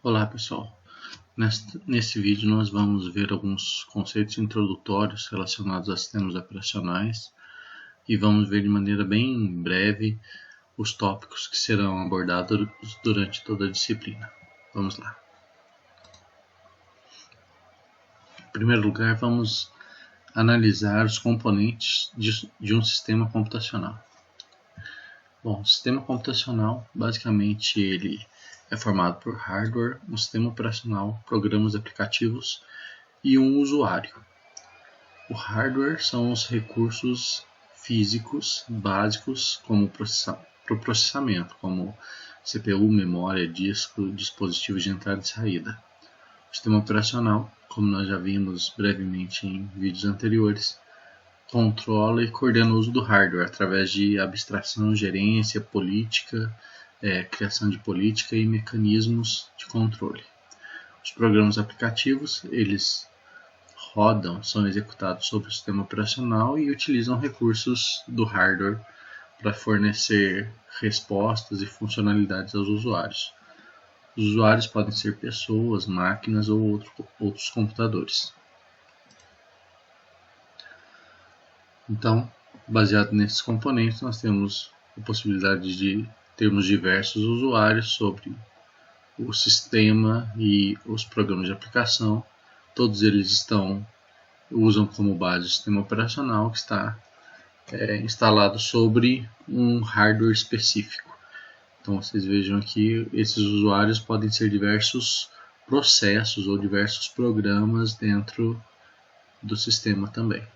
Olá pessoal, nesse vídeo nós vamos ver alguns conceitos introdutórios relacionados a sistemas operacionais e vamos ver de maneira bem breve os tópicos que serão abordados durante toda a disciplina. Vamos lá. Em primeiro lugar, vamos analisar os componentes de um sistema computacional. Bom, o sistema computacional, basicamente, ele é formado por hardware, um sistema operacional, programas aplicativos e um usuário. O hardware são os recursos físicos básicos para o processamento, como CPU, memória, disco, dispositivos de entrada e saída. O sistema operacional, como nós já vimos brevemente em vídeos anteriores, controla e coordena o uso do hardware através de abstração, gerência, política, criação de política e mecanismos de controle. Os programas aplicativos, eles são executados sobre o sistema operacional e utilizam recursos do hardware para fornecer respostas e funcionalidades aos usuários. Os usuários podem ser pessoas, máquinas ou outros computadores. Então, baseado nesses componentes, nós temos a possibilidade de termos diversos usuários sobre o sistema e os programas de aplicação. Todos eles usam como base o sistema operacional que está instalado sobre um hardware específico. Então vocês vejam aqui, esses usuários podem ser diversos processos ou diversos programas dentro do sistema também.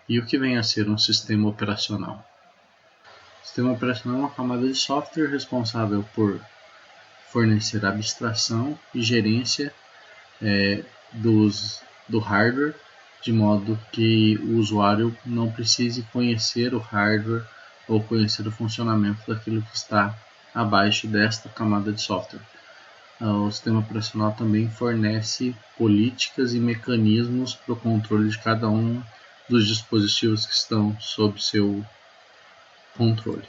E o que vem a ser um sistema operacional? O sistema operacional é uma camada de software responsável por fornecer abstração e gerência do hardware, de modo que o usuário não precise conhecer o hardware ou conhecer o funcionamento daquilo que está abaixo desta camada de software. O sistema operacional também fornece políticas e mecanismos para o controle de cada um dos dispositivos que estão sob seu controle.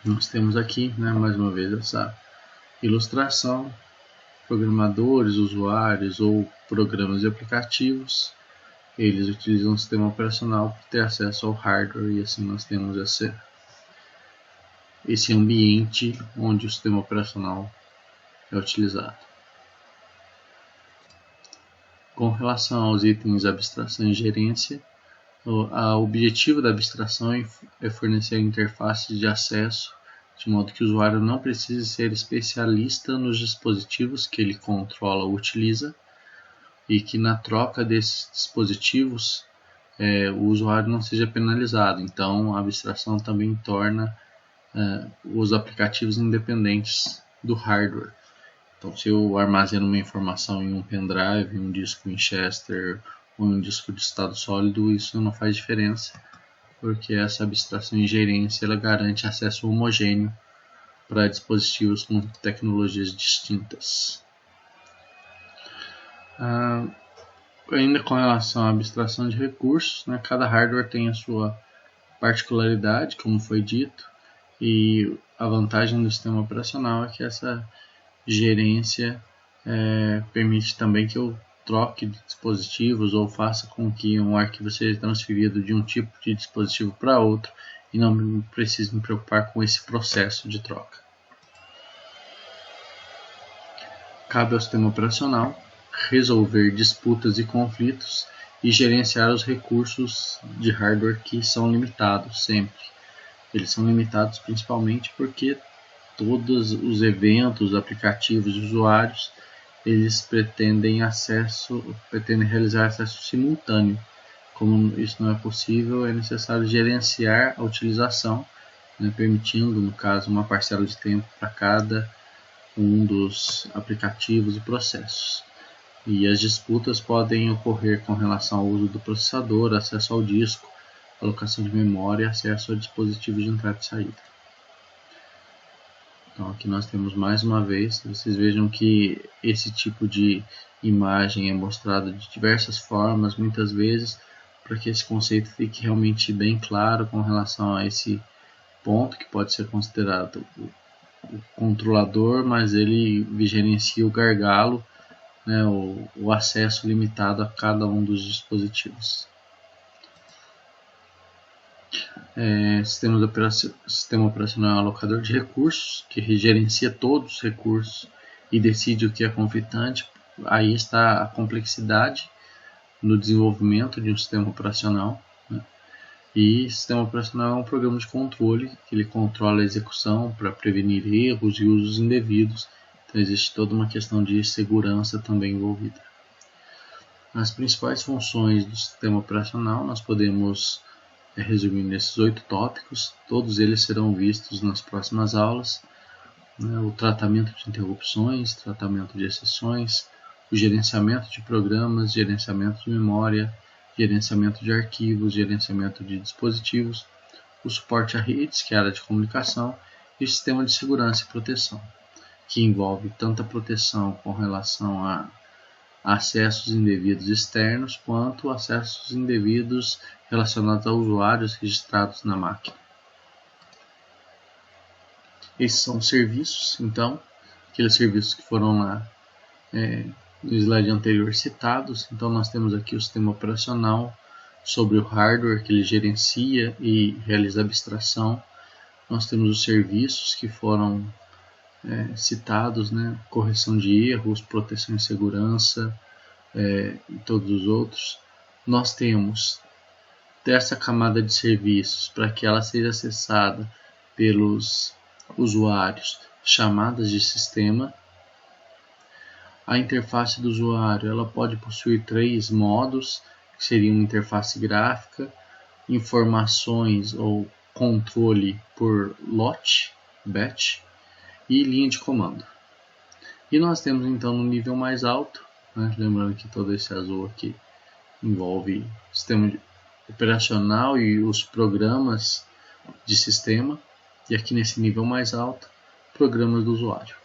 Nós temos aqui, mais uma vez, essa ilustração. Programadores, usuários ou programas de aplicativos, eles utilizam o sistema operacional para ter acesso ao hardware e assim nós temos esse ambiente onde o sistema operacional é utilizado. Com relação aos itens abstração e gerência, o objetivo da abstração é fornecer interfaces de acesso de modo que o usuário não precise ser especialista nos dispositivos que ele controla ou utiliza e que na troca desses dispositivos o usuário não seja penalizado. Então a abstração também torna os aplicativos independentes do hardware. Então se eu armazeno uma informação em um pendrive, um disco Winchester ou um disco de estado sólido, isso não faz diferença, porque essa abstração e gerência ela garante acesso homogêneo para dispositivos com tecnologias distintas. Ainda com relação à abstração de recursos, cada hardware tem a sua particularidade, como foi dito, e a vantagem do sistema operacional é que essa gerência permite também que eu troque de dispositivos ou faça com que um arquivo seja transferido de um tipo de dispositivo para outro e não preciso me preocupar com esse processo de troca. Cabe ao sistema operacional resolver disputas e conflitos e gerenciar os recursos de hardware que são limitados sempre. Eles são limitados principalmente porque todos os eventos, aplicativos e usuários eles pretendem realizar acesso simultâneo. Como isso não é possível, é necessário gerenciar a utilização, permitindo, no caso, uma parcela de tempo para cada um dos aplicativos e processos. E as disputas podem ocorrer com relação ao uso do processador, acesso ao disco, alocação de memória e acesso a dispositivos de entrada e saída. Então aqui nós temos mais uma vez, vocês vejam que esse tipo de imagem é mostrado de diversas formas, muitas vezes, para que esse conceito fique realmente bem claro com relação a esse ponto que pode ser considerado controlador, mas ele gerencia o gargalo, né, o acesso limitado a cada um dos dispositivos. Sistema operacional é um alocador de recursos, que gerencia todos os recursos e decide o que é conflitante. Aí está a complexidade no desenvolvimento de um sistema operacional, né? E sistema operacional é um programa de controle, que ele controla a execução para prevenir erros e usos indevidos. Então existe toda uma questão de segurança também envolvida. As principais funções do sistema operacional nós podemos resumir nesses 8 tópicos. Todos eles serão vistos nas próximas aulas, né? O tratamento de interrupções, tratamento de exceções, o gerenciamento de programas, gerenciamento de memória, gerenciamento de arquivos, gerenciamento de dispositivos, o suporte a redes, que é a área de comunicação, e o sistema de segurança e proteção, que envolve tanto a proteção com relação a acessos indevidos externos, quanto acessos indevidos relacionados a usuários registrados na máquina. Esses são serviços, então, aqueles serviços que foram lá no slide anterior citados. Então nós temos aqui o sistema operacional sobre o hardware que ele gerencia e realiza abstração. Nós temos os serviços que foram citados, né? Correção de erros, proteção e segurança e todos os outros. Nós temos dessa camada de serviços, para que ela seja acessada pelos usuários, chamadas de sistema. A interface do usuário ela pode possuir 3 modos, que seriam interface gráfica, informações ou controle por lote, batch, e linha de comando. E nós temos então no nível mais alto, né, lembrando que todo esse azul aqui envolve sistema operacional e os programas de sistema, e aqui nesse nível mais alto, programas do usuário.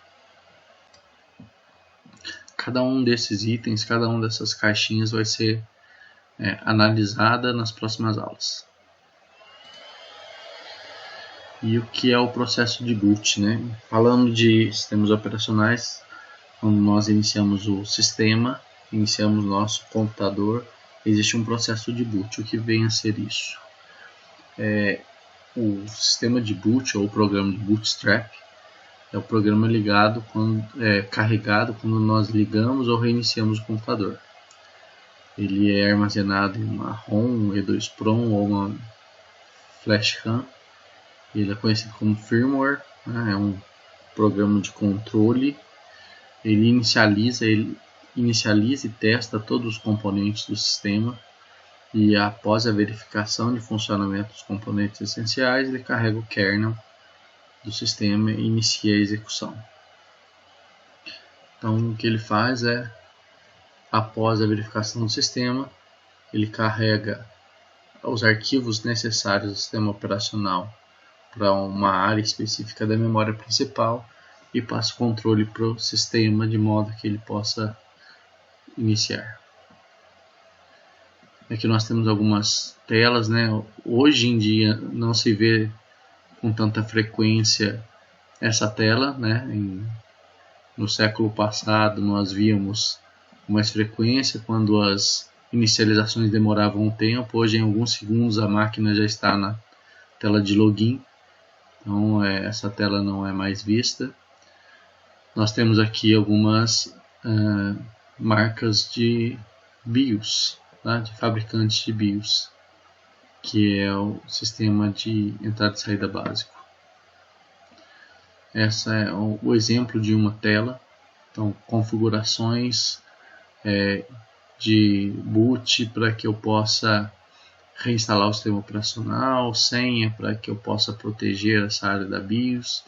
Cada um desses itens, cada uma dessas caixinhas vai ser analisada nas próximas aulas. E o que é o processo de boot, né? Falando de sistemas operacionais, quando nós iniciamos o sistema, iniciamos nosso computador, existe um processo de boot. O que vem a ser isso? O sistema de boot ou o programa de bootstrap é o programa ligado carregado quando nós ligamos ou reiniciamos o computador. Ele é armazenado em uma ROM, um E2PROM ou uma flash RAM. Ele é conhecido como firmware, né? É um programa de controle. Ele inicializa e testa todos os componentes do sistema, e após a verificação de funcionamento dos componentes essenciais, ele carrega o kernel do sistema e inicia a execução. Então o que ele faz é, após a verificação do sistema, ele carrega os arquivos necessários do sistema operacional para uma área específica da memória principal e passa o controle para o sistema de modo que ele possa iniciar. Aqui nós temos algumas telas, né? Hoje em dia não se vê com tanta frequência essa tela, né? No século passado nós víamos com mais frequência quando as inicializações demoravam um tempo. Hoje em alguns segundos a máquina já está na tela de login, então essa tela não é mais vista. Nós temos aqui algumas marcas de BIOS, tá? De fabricantes de BIOS, que é o sistema de entrada e saída básico. Essa é o exemplo de uma tela. Então, configurações de boot para que eu possa reinstalar o sistema operacional, senha para que eu possa proteger essa área da BIOS.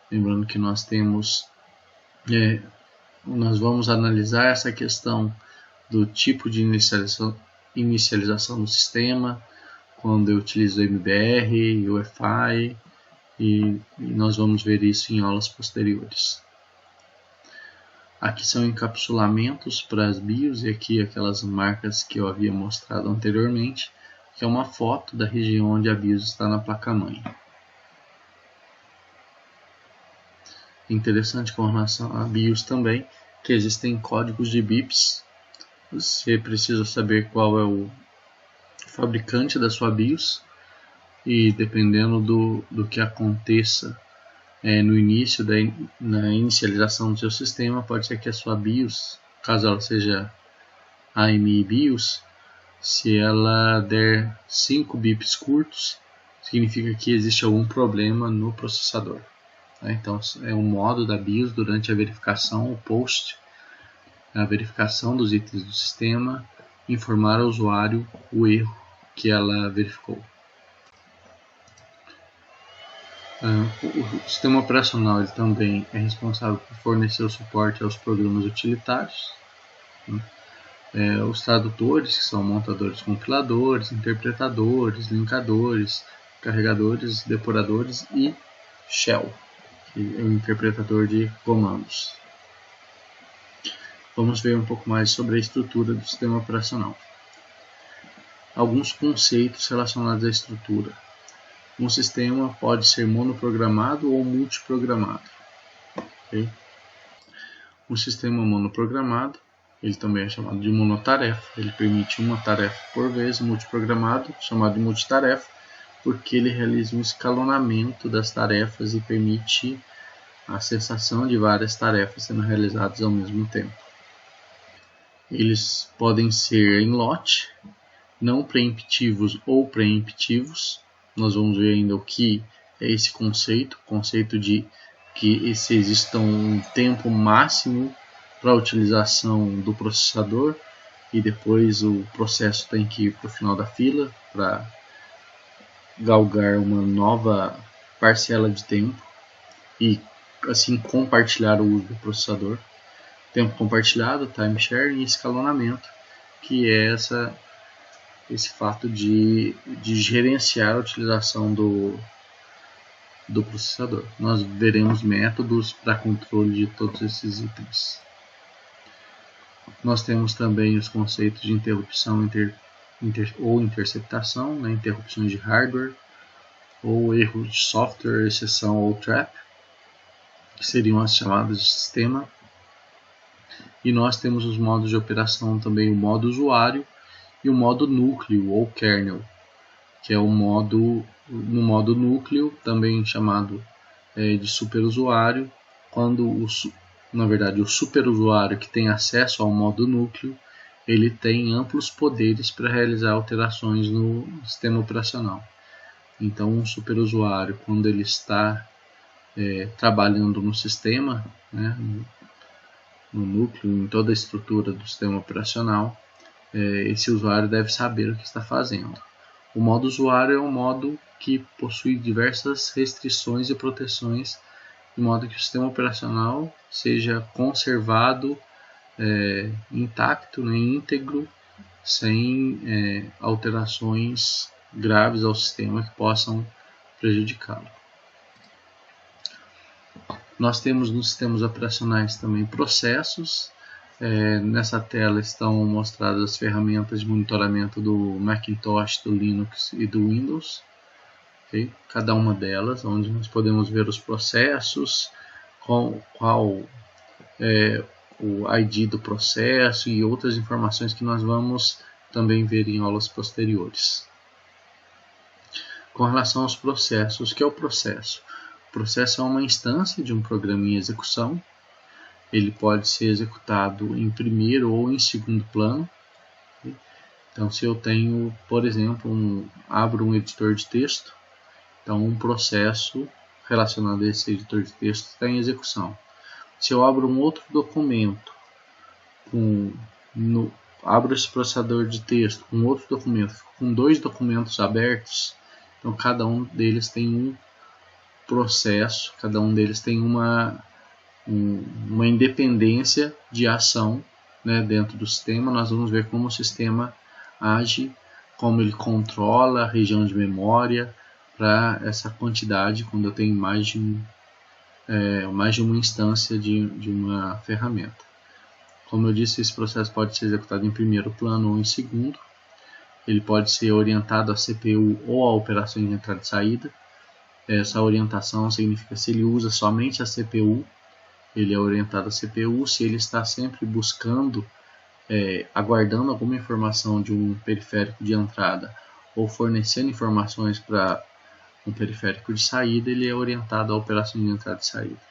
Lembrando que nós vamos analisar essa questão do tipo de inicialização do sistema, quando eu utilizo o MBR, UEFI, e nós vamos ver isso em aulas posteriores. Aqui são encapsulamentos para as BIOS, e aqui aquelas marcas que eu havia mostrado anteriormente, que é uma foto da região onde a BIOS está na placa-mãe. Interessante com relação a BIOS também, que existem códigos de BIOS. Você precisa saber qual é o fabricante da sua BIOS, e dependendo do que aconteça no início na inicialização do seu sistema, pode ser que a sua BIOS, caso ela seja AMI BIOS, se ela der 5 bips curtos, significa que existe algum problema no processador. Então é um modo da BIOS durante a verificação, o post, a verificação dos itens do sistema, informar ao usuário o erro que ela verificou. O sistema operacional ele também é responsável por fornecer o suporte aos programas utilitários. Os tradutores, que são montadores, compiladores, interpretadores, linkadores, carregadores, depuradores e shell, que é o interpretador de comandos. Vamos ver um pouco mais sobre a estrutura do sistema operacional. Alguns conceitos relacionados à estrutura. Um sistema pode ser monoprogramado ou multiprogramado. Okay? Um sistema monoprogramado, ele também é chamado de monotarefa. Ele permite uma tarefa por vez. Multiprogramado, chamado de multitarefa, porque ele realiza um escalonamento das tarefas e permite a cessação de várias tarefas sendo realizadas ao mesmo tempo. Eles podem ser em lote, não preemptivos ou preemptivos. Nós vamos ver ainda o que é esse conceito de que exista um tempo máximo para a utilização do processador e depois o processo tem que ir para o final da fila para galgar uma nova parcela de tempo e assim compartilhar o uso do processador. Tempo compartilhado, time sharing e escalonamento, que é esse fato de gerenciar a utilização do processador. Nós veremos métodos para controle de todos esses itens. Nós temos também os conceitos de interrupção ou interceptação, interrupções de hardware, ou erro de software, exceção ou trap, que seriam as chamadas de sistema. E nós temos os modos de operação também, o modo usuário e o modo núcleo ou kernel, que é no modo núcleo, também chamado de superusuário, quando na verdade o superusuário que tem acesso ao modo núcleo, ele tem amplos poderes para realizar alterações no sistema operacional. Então um superusuário, quando ele está trabalhando no sistema, no núcleo, em toda a estrutura do sistema operacional, esse usuário deve saber o que está fazendo. O modo usuário é um modo que possui diversas restrições e proteções, de modo que o sistema operacional seja conservado intacto, íntegro, sem alterações graves ao sistema que possam prejudicá-lo. Nós temos nos sistemas operacionais também processos. Nessa tela estão mostradas as ferramentas de monitoramento do Macintosh, do Linux e do Windows. Okay? Cada uma delas, onde nós podemos ver os processos, qual é o ID do processo e outras informações que nós vamos também ver em aulas posteriores. Com relação aos processos, o que é o processo? O processo é uma instância de um programa em execução. Ele pode ser executado em primeiro ou em segundo plano. Então, se eu tenho, por exemplo, abro um editor de texto, então um processo relacionado a esse editor de texto está em execução. Se eu abro um outro documento, abro esse processador de texto com outro documento, com dois documentos abertos, então cada um deles tem um processo, cada um deles tem uma independência de ação dentro do sistema. Nós vamos ver como o sistema age, como ele controla a região de memória para essa quantidade, quando eu tenho mais de uma instância de uma ferramenta. Como eu disse, esse processo pode ser executado em primeiro plano ou em segundo. Ele pode ser orientado à CPU ou a operações de entrada e saída. Essa orientação significa se ele usa somente a CPU ele é orientado à CPU. Se ele está sempre buscando, aguardando alguma informação de um periférico de entrada ou fornecendo informações para um periférico de saída, ele é orientado à operação de entrada e saída.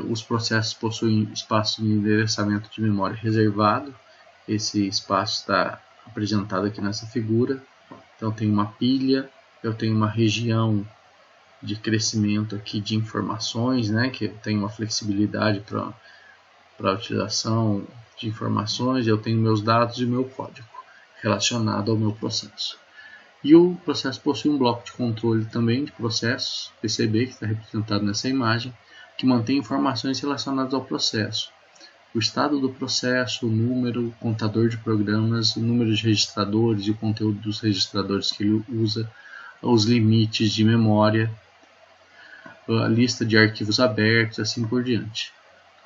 Os processos possuem espaço de endereçamento de memória reservado. Esse espaço está apresentado aqui nessa figura. Então tem uma pilha, eu tenho uma região de crescimento aqui de informações, né, que tem uma flexibilidade para a utilização de informações. Eu tenho meus dados e meu código relacionado ao meu processo. E o processo possui um bloco de controle também de processos, PCB, que está representado nessa imagem, que mantém informações relacionadas ao processo. O estado do processo, o número, o contador de programas, o número de registradores e o conteúdo dos registradores que ele usa, os limites de memória, a lista de arquivos abertos, assim por diante.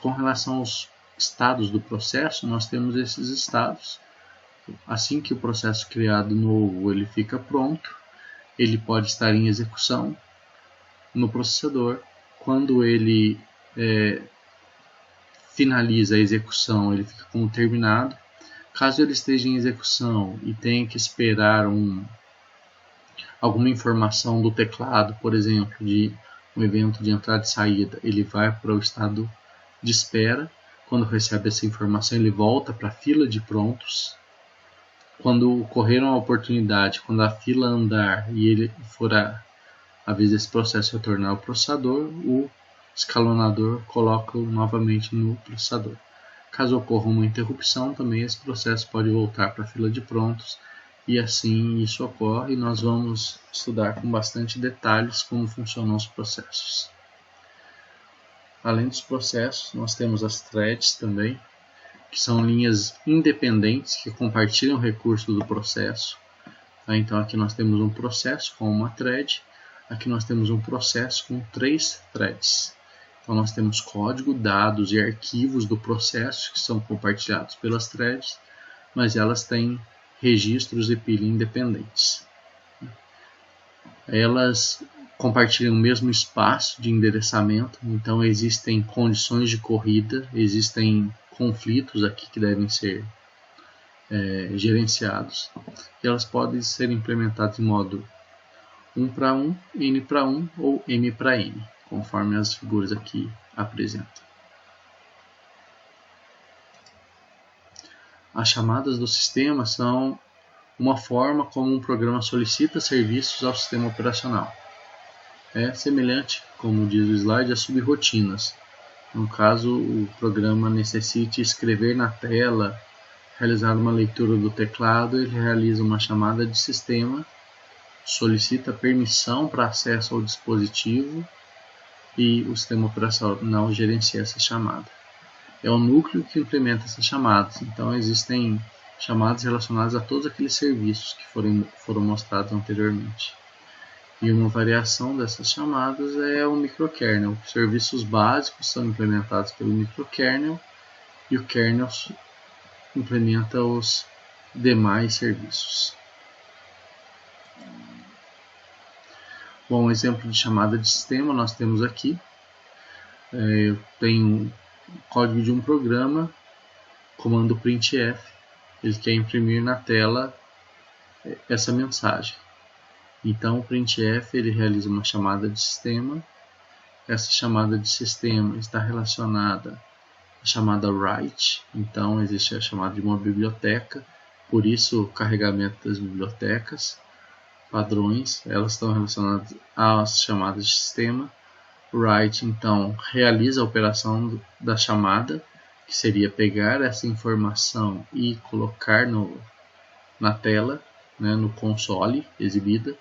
Com relação aos estados do processo, nós temos esses estados. Assim que o processo criado novo ele fica pronto, ele pode estar em execução no processador. Quando ele finaliza a execução, ele fica como terminado. Caso ele esteja em execução e tenha que esperar alguma informação do teclado, por exemplo, de um evento de entrada e saída, ele vai para o estado de espera. Quando recebe essa informação, ele volta para a fila de prontos. Quando ocorrer uma oportunidade, quando a fila andar e ele for a vez desse processo retornar ao processador, o escalonador coloca novamente no processador. Caso ocorra uma interrupção, também esse processo pode voltar para a fila de prontos, e assim isso ocorre. Nós vamos estudar com bastante detalhes como funcionam os processos. Além dos processos, nós temos as threads também, que são linhas independentes que compartilham recursos do processo. Então aqui nós temos um processo com uma thread, aqui nós temos um processo com 3 threads. Então nós temos código, dados e arquivos do processo que são compartilhados pelas threads, mas elas têm registros e pilha independentes. Elas compartilham o mesmo espaço de endereçamento, então existem condições de corrida, existem conflitos aqui que devem ser gerenciados, e elas podem ser implementadas em modo 1 para 1, N para 1 ou M para N, conforme as figuras aqui apresentam. As chamadas do sistema são uma forma como um programa solicita serviços ao sistema operacional. É semelhante, como diz o slide, a subrrotinas. No caso, o programa necessite escrever na tela, realizar uma leitura do teclado, ele realiza uma chamada de sistema, solicita permissão para acesso ao dispositivo e o sistema operacional gerencia essa chamada. É o núcleo que implementa essas chamadas, então existem chamadas relacionadas a todos aqueles serviços que foram mostrados anteriormente. E uma variação dessas chamadas é o microkernel. Os serviços básicos são implementados pelo microkernel e o kernel implementa os demais serviços. Bom, um exemplo de chamada de sistema nós temos aqui. Eu tenho o código de um programa, comando printf. Ele quer imprimir na tela essa mensagem. Então o printf ele realiza uma chamada de sistema. Essa chamada de sistema está relacionada à chamada write. Então existe a chamada de uma biblioteca. Por isso o carregamento das bibliotecas, padrões, elas estão relacionadas às chamadas de sistema. Write então realiza a operação da chamada, que seria pegar essa informação e colocar na tela, né, no console exibida,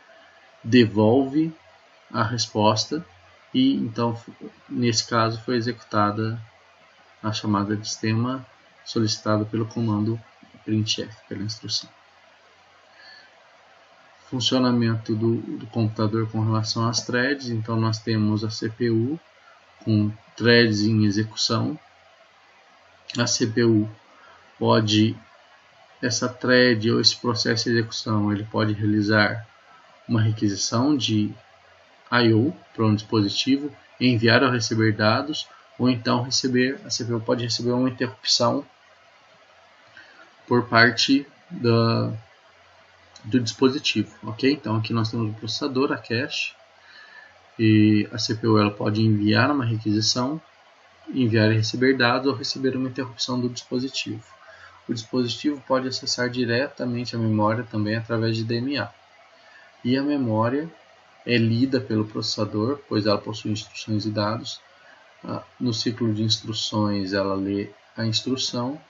devolve a resposta e então nesse caso foi executada a chamada de sistema solicitada pelo comando printf, pela instrução. Funcionamento do computador com relação às threads, então nós temos a CPU com threads em execução. A CPU essa thread ou esse processo de execução, ele pode realizar uma requisição de I/O para um dispositivo, enviar ou receber dados, ou então a CPU pode receber uma interrupção por parte do dispositivo, ok? Então aqui nós temos o processador, a cache, e a CPU ela pode enviar uma requisição, enviar e receber dados ou receber uma interrupção do dispositivo. O dispositivo pode acessar diretamente a memória também através de DMA. E a memória é lida pelo processador, pois ela possui instruções e dados. No ciclo de instruções ela lê a instrução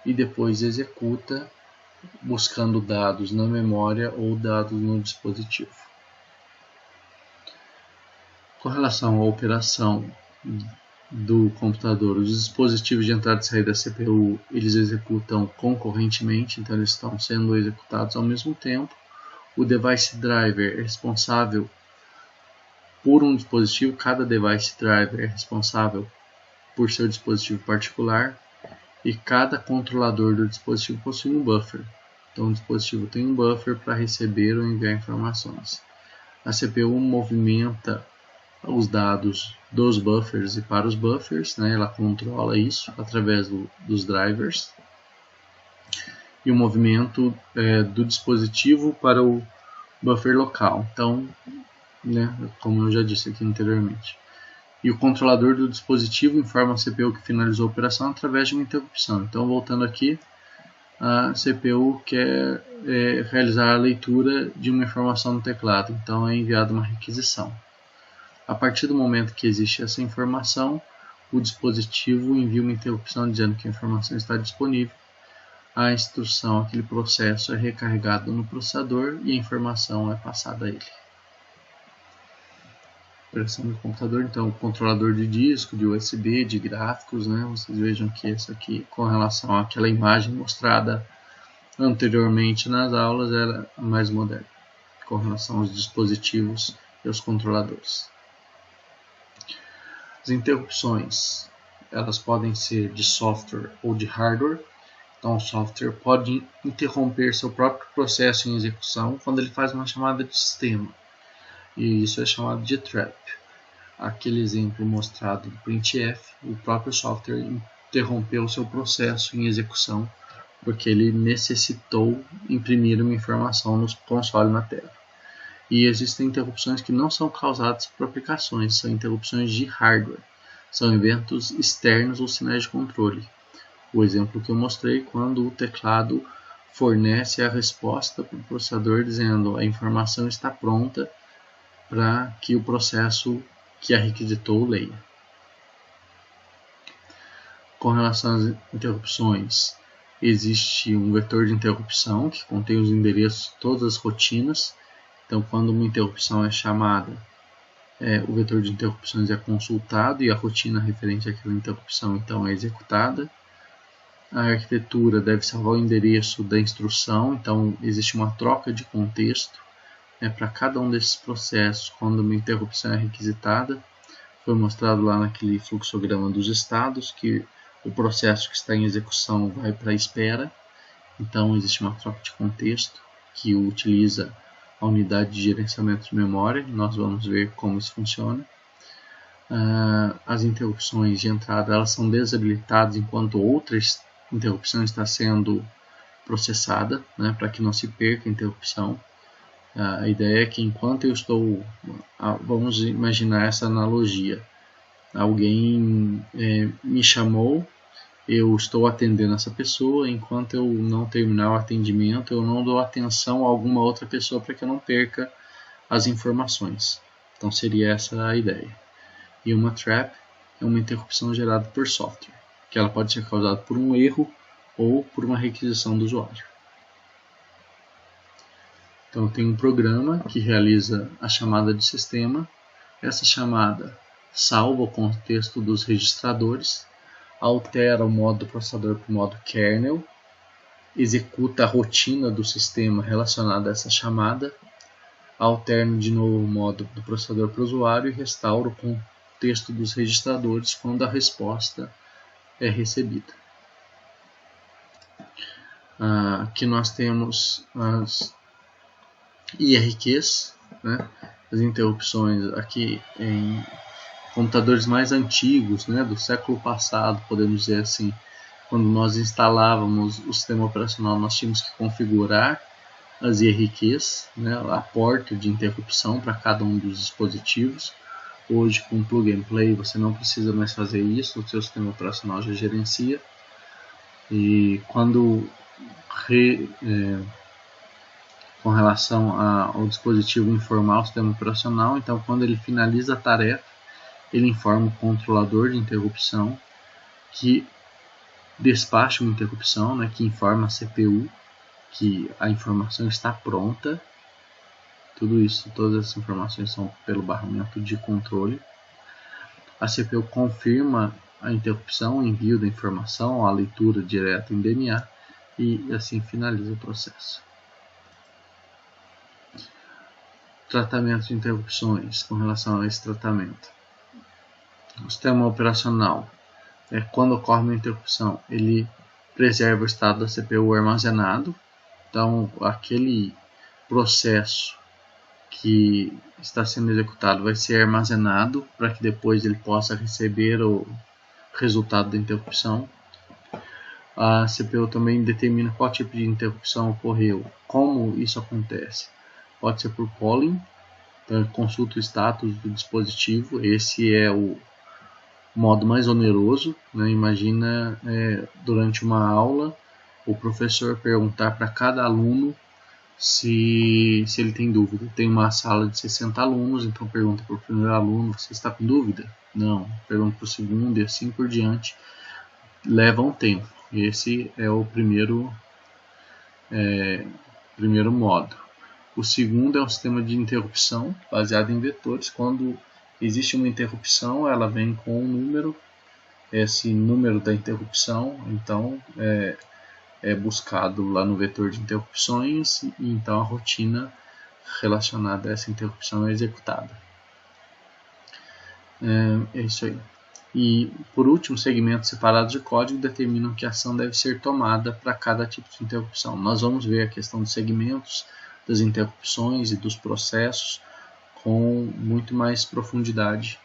e depois executa buscando dados na memória ou dados no dispositivo. Com relação à operação do computador, os dispositivos de entrada e saída da CPU eles executam concorrentemente, então eles estão sendo executados ao mesmo tempo. O device driver é responsável por um dispositivo, cada device driver é responsável por seu dispositivo particular e cada controlador do dispositivo possui um buffer. Então o dispositivo tem um buffer para receber ou enviar informações. A CPU movimenta os dados dos buffers e para os buffers, né? Ela controla isso através dos drivers. E o movimento do dispositivo para o buffer local. Então, né, como eu já disse aqui anteriormente. E o controlador do dispositivo informa a CPU que finalizou a operação através de uma interrupção. Então, voltando aqui, a CPU quer realizar a leitura de uma informação no teclado. Então, é enviada uma requisição. A partir do momento que existe essa informação, o dispositivo envia uma interrupção dizendo que a informação está disponível. A instrução, aquele processo é recarregado no processador e a informação é passada a ele. Operação do computador, então, o controlador de disco, de USB, de gráficos, né? Vocês vejam que esse aqui, com relação àquela imagem mostrada anteriormente nas aulas, era mais moderno, com relação aos dispositivos e aos controladores. As interrupções, elas podem ser de software ou de hardware. Então, o software pode interromper seu próprio processo em execução quando ele faz uma chamada de sistema. E isso é chamado de trap. Aquele exemplo mostrado do printf, o próprio software interrompeu seu processo em execução porque ele necessitou imprimir uma informação no console na tela. E existem interrupções que não são causadas por aplicações, são interrupções de hardware. São eventos externos ou sinais de controle. O exemplo que eu mostrei, quando o teclado fornece a resposta para o processador dizendo a informação está pronta para que o processo que a requisitou leia. Com relação às interrupções, existe um vetor de interrupção que contém os endereços de todas as rotinas. Então, quando uma interrupção é chamada, o vetor de interrupções é consultado e a rotina referente àquela interrupção então é executada. A arquitetura deve salvar o endereço da instrução, então existe uma troca de contexto para cada um desses processos quando uma interrupção é requisitada. Foi mostrado lá naquele fluxograma dos estados que o processo que está em execução vai para a espera. Então existe uma troca de contexto que utiliza a unidade de gerenciamento de memória. Nós vamos ver como isso funciona. As interrupções de entrada elas são desabilitadas enquanto outra interrupção está sendo processada, né, para que não se perca a interrupção. A ideia é que enquanto eu estou, vamos imaginar essa analogia, alguém me chamou, eu estou atendendo essa pessoa, enquanto eu não terminar o atendimento, eu não dou atenção a alguma outra pessoa para que eu não perca as informações. Então seria essa a ideia. E uma trap é uma interrupção gerada por software, que ela pode ser causada por um erro ou por uma requisição do usuário. Então eu tenho um programa que realiza a chamada de sistema. Essa chamada salva o contexto dos registradores, altera o modo do processador para o modo kernel, executa a rotina do sistema relacionada a essa chamada, alterna de novo o modo do processador para o usuário e restaura o contexto dos registradores quando a resposta é recebida. Aqui nós temos as IRQs, né? As interrupções aqui em computadores mais antigos, né, do século passado, podemos dizer assim, quando nós instalávamos o sistema operacional, nós tínhamos que configurar as IRQs, né, a porta de interrupção para cada um dos dispositivos. Hoje, com Plug and Play, você não precisa mais fazer isso, o seu sistema operacional já gerencia. E quando com relação ao dispositivo informar o sistema operacional, então quando ele finaliza a tarefa, ele informa o controlador de interrupção que despacha uma interrupção, né, que informa a CPU que a informação está pronta. Tudo isso, todas as informações são pelo barramento de controle. A CPU confirma a interrupção, o envio da informação, a leitura direta em DMA e assim finaliza o processo. Tratamento de interrupções. Com relação a esse tratamento, o sistema operacional, quando ocorre uma interrupção, ele preserva o estado da CPU armazenado. Então, aquele processo que está sendo executado vai ser armazenado para que depois ele possa receber o resultado da interrupção. A CPU também determina qual tipo de interrupção ocorreu. Como isso acontece? Pode ser por polling, então consulta o status do dispositivo. Esse é o modo mais oneroso, né? Imagina durante uma aula o professor perguntar para cada aluno se ele tem dúvida. Tem uma sala de 60 alunos, então pergunta para o primeiro aluno: você está com dúvida? Não. Pergunta para o segundo e assim por diante. Leva um tempo. Esse é o primeiro modo. O segundo é um sistema de interrupção baseado em vetores. Quando existe uma interrupção, ela vem com um número. Esse número da interrupção, então, é buscado lá no vetor de interrupções e então a rotina relacionada a essa interrupção é executada. É isso aí. E, por último, segmentos separados de código determinam que ação deve ser tomada para cada tipo de interrupção. Nós vamos ver a questão dos segmentos, das interrupções e dos processos com muito mais profundidade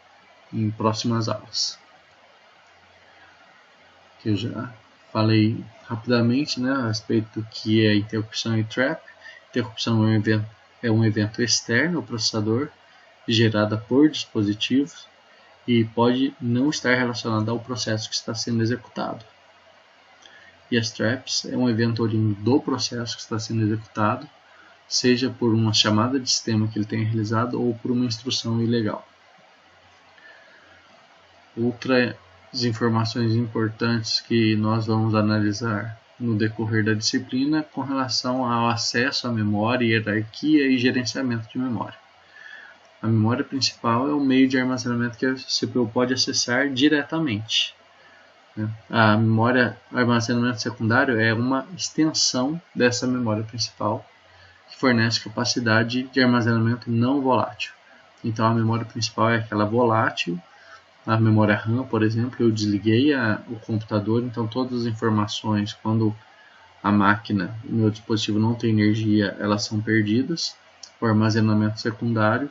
em próximas aulas. Que eu já falei rapidamente, né, a respeito do que é interrupção e trap. Interrupção é um evento externo ao processador, gerada por dispositivos, e pode não estar relacionada ao processo que está sendo executado. E as traps é um evento oriundo do processo que está sendo executado, seja por uma chamada de sistema que ele tenha realizado ou por uma instrução ilegal. Outras informações importantes que nós vamos analisar no decorrer da disciplina com relação ao acesso à memória, hierarquia e gerenciamento de memória. A memória principal é o meio de armazenamento que a CPU pode acessar diretamente. A memória armazenamento secundário é uma extensão dessa memória principal que fornece capacidade de armazenamento não volátil. Então a memória principal é aquela volátil. A memória RAM, por exemplo, eu desliguei o computador, então todas as informações, quando a máquina, o meu dispositivo não tem energia, elas são perdidas. O armazenamento secundário,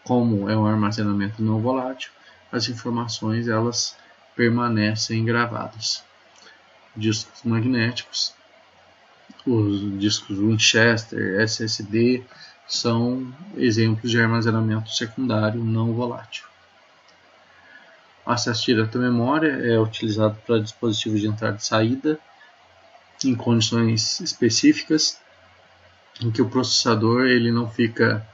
como é um armazenamento não volátil, as informações elas permanecem gravadas. Discos magnéticos, os discos Winchester, SSD, são exemplos de armazenamento secundário não volátil. O acesso direto à memória é utilizado para dispositivos de entrada e saída em condições específicas, em que o processador ele não fica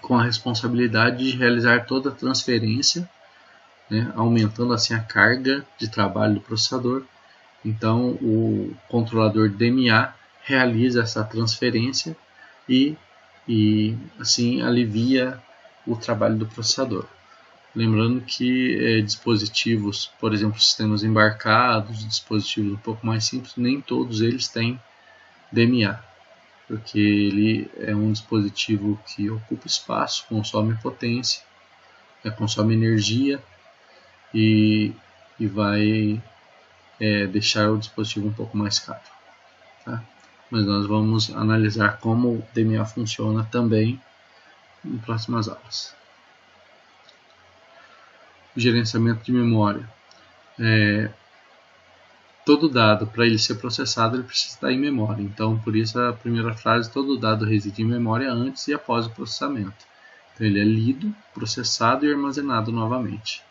com a responsabilidade de realizar toda a transferência, né, aumentando assim a carga de trabalho do processador. Então o controlador DMA realiza essa transferência e assim alivia o trabalho do processador. Lembrando que dispositivos, por exemplo, sistemas embarcados, dispositivos um pouco mais simples, nem todos eles têm DMA, porque ele é um dispositivo que ocupa espaço, consome potência, consome energia e vai deixar o dispositivo um pouco mais caro. Tá? Mas nós vamos analisar como o DMA funciona também em próximas aulas. o gerenciamento de memória. Todo dado, para ele ser processado, ele precisa estar em memória. Então, por isso a primeira frase, todo dado reside em memória antes e após o processamento. Então, ele é lido, processado e armazenado novamente.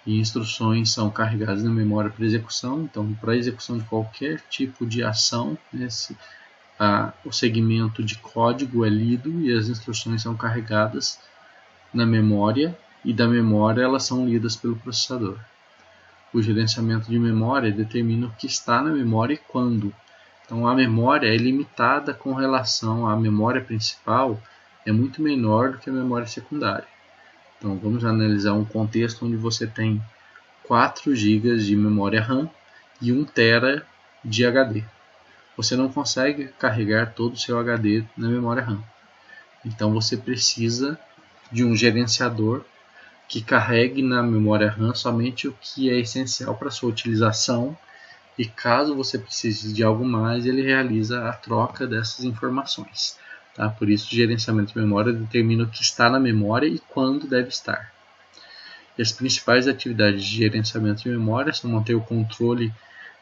E instruções são carregadas na memória para execução. Então, para execução de qualquer tipo de ação, o segmento de código é lido e as instruções são carregadas na memória, e da memória elas são lidas pelo processador. O gerenciamento de memória determina o que está na memória e quando. Então, a memória é limitada com relação à memória principal, é muito menor do que a memória secundária. Então, vamos analisar um contexto onde você tem 4 GB de memória RAM e 1 TB de HD. Você não consegue carregar todo o seu HD na memória RAM. Então, você precisa de um gerenciador que carregue na memória RAM somente o que é essencial para sua utilização, e caso você precise de algo mais, ele realiza a troca dessas informações. Tá? Por isso, o gerenciamento de memória determina o que está na memória e quando deve estar. E as principais atividades de gerenciamento de memória são manter o controle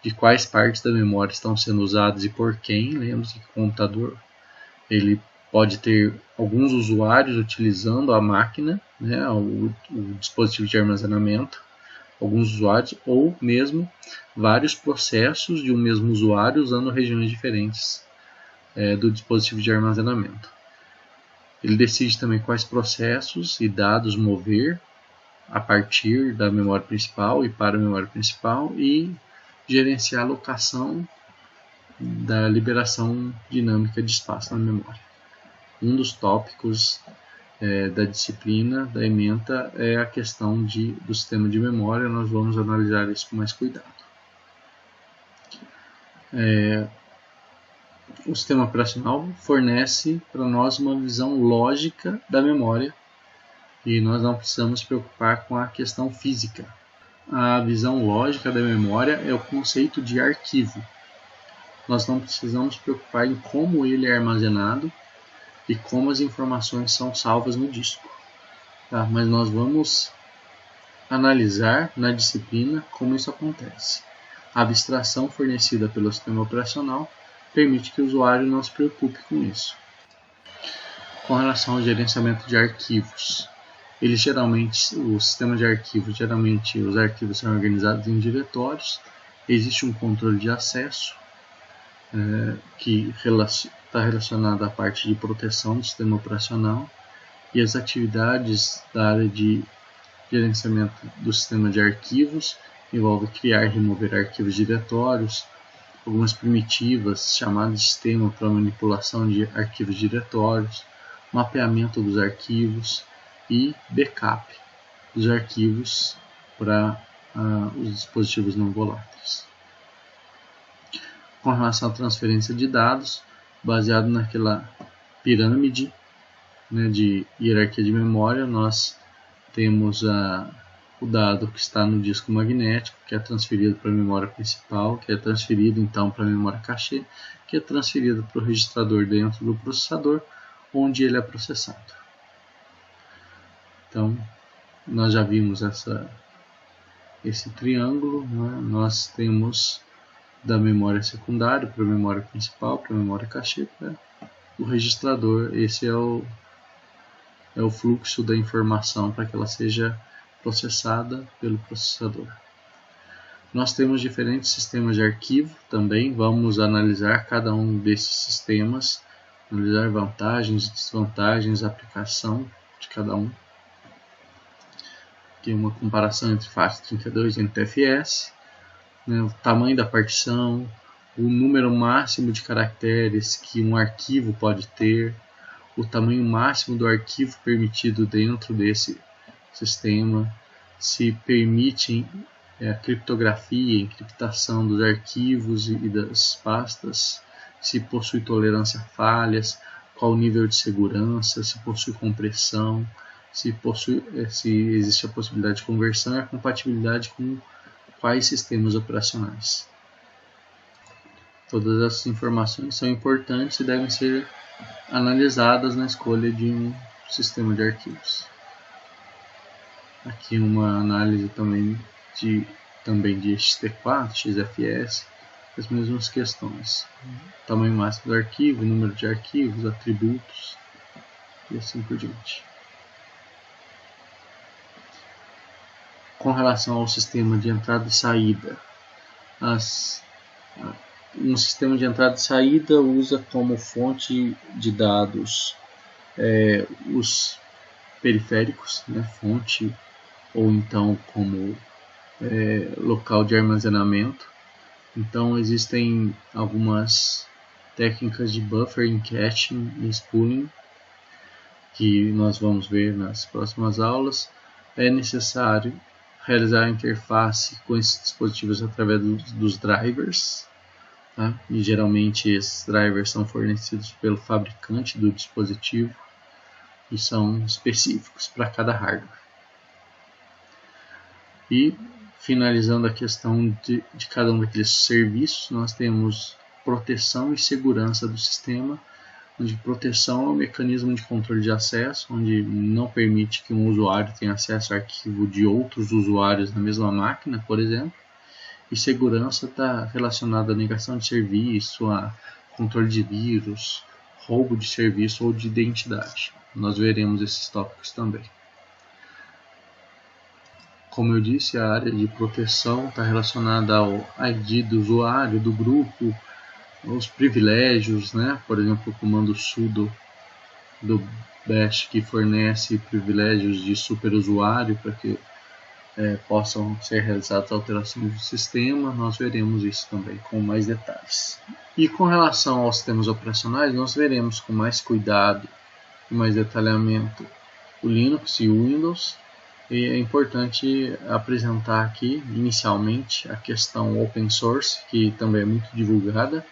de quais partes da memória estão sendo usadas e por quem. Lembre-se que o computador ele pode ter alguns usuários utilizando a máquina, o dispositivo de armazenamento, alguns usuários, ou mesmo vários processos de um mesmo usuário usando regiões diferentes do dispositivo de armazenamento. Ele decide também quais processos e dados mover a partir da memória principal e para a memória principal, e gerenciar a alocação da liberação dinâmica de espaço na memória. Um dos tópicos da disciplina da ementa é a questão do sistema de memória. Nós vamos analisar isso com mais cuidado. O sistema operacional fornece para nós uma visão lógica da memória e nós não precisamos nos preocupar com a questão física. A visão lógica da memória é o conceito de arquivo. Nós não precisamos nos preocupar em como ele é armazenado e como as informações são salvas no disco. Tá? Mas nós vamos analisar na disciplina como isso acontece. A abstração fornecida pelo sistema operacional permite que o usuário não se preocupe com isso. Com relação ao gerenciamento de arquivos, o sistema de arquivos, geralmente os arquivos são organizados em diretórios, existe um controle de acesso que está relacionado à parte de proteção do sistema operacional, e as atividades da área de gerenciamento do sistema de arquivos envolvem criar e remover arquivos diretórios, algumas primitivas chamadas de sistema para manipulação de arquivos diretórios, mapeamento dos arquivos e backup dos arquivos para os dispositivos não voláteis. Com relação à transferência de dados, baseado naquela pirâmide de hierarquia de memória, nós temos o dado que está no disco magnético, que é transferido para a memória principal, que é transferido então para a memória cachê, que é transferido para o registrador dentro do processador, onde ele é processado. Então, nós já vimos esse triângulo, nós temos da memória secundária para a memória principal, para a memória cachê, para o registrador. Esse é o fluxo da informação para que ela seja processada pelo processador. Nós temos diferentes sistemas de arquivo também, vamos analisar cada um desses sistemas, analisar vantagens e desvantagens, aplicação de cada um. Aqui uma comparação entre FAT32 e NTFS, o tamanho da partição, o número máximo de caracteres que um arquivo pode ter, o tamanho máximo do arquivo permitido dentro desse sistema, se permite a criptografia e encriptação dos arquivos e das pastas, se possui tolerância a falhas, qual o nível de segurança, se possui compressão, se existe a possibilidade de conversão e a compatibilidade com quais sistemas operacionais. Todas essas informações são importantes e devem ser analisadas na escolha de um sistema de arquivos. Aqui uma análise também de XT4, XFS, as mesmas questões. Tamanho máximo do arquivo, número de arquivos, atributos e assim por diante. Com relação ao sistema de entrada e saída, um sistema de entrada e saída usa como fonte de dados os periféricos, né, fonte, ou então como local de armazenamento. Então existem algumas técnicas de buffering, caching e spooling que nós vamos ver nas próximas aulas. É necessário realizar a interface com esses dispositivos através dos drivers, tá? E geralmente esses drivers são fornecidos pelo fabricante do dispositivo e são específicos para cada hardware. E finalizando a questão de cada um daqueles serviços, nós temos proteção e segurança do sistema, onde proteção é um mecanismo de controle de acesso, onde não permite que um usuário tenha acesso a arquivo de outros usuários na mesma máquina, por exemplo. E segurança está relacionada à negação de serviço, a controle de vírus, roubo de serviço ou de identidade. Nós veremos esses tópicos também. Como eu disse, a área de proteção está relacionada ao ID do usuário, do grupo, os privilégios, né? Por exemplo, o comando sudo do bash que fornece privilégios de superusuário para que possam ser realizadas alterações do sistema. Nós veremos isso também com mais detalhes. E com relação aos sistemas operacionais, nós veremos com mais cuidado e mais detalhamento o Linux e o Windows. E é importante apresentar aqui, inicialmente, a questão open source, que também é muito divulgada.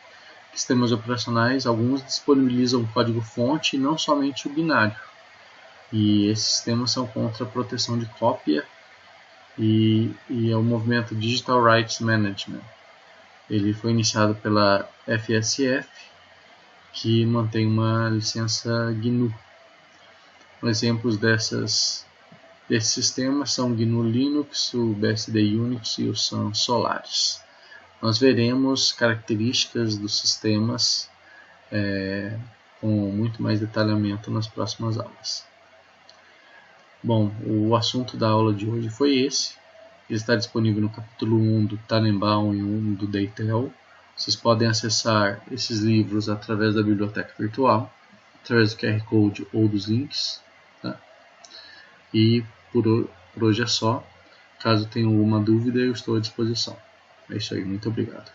Sistemas operacionais, alguns disponibilizam código-fonte e não somente o binário. E esses sistemas são contra a proteção de cópia e é o movimento Digital Rights Management. Ele foi iniciado pela FSF, que mantém uma licença GNU. Exemplos desses sistemas são o GNU Linux, o BSD Unix e o Sun Solaris. Nós veremos características dos sistemas com muito mais detalhamento nas próximas aulas. Bom, o assunto da aula de hoje foi esse. Ele está disponível no capítulo 1 do Tannenbaum e 1 do Deitel. Vocês podem acessar esses livros através da biblioteca virtual, através do QR Code ou dos links. Tá? E por hoje é só. Caso tenham alguma dúvida, eu estou à disposição. É isso aí, muito obrigado.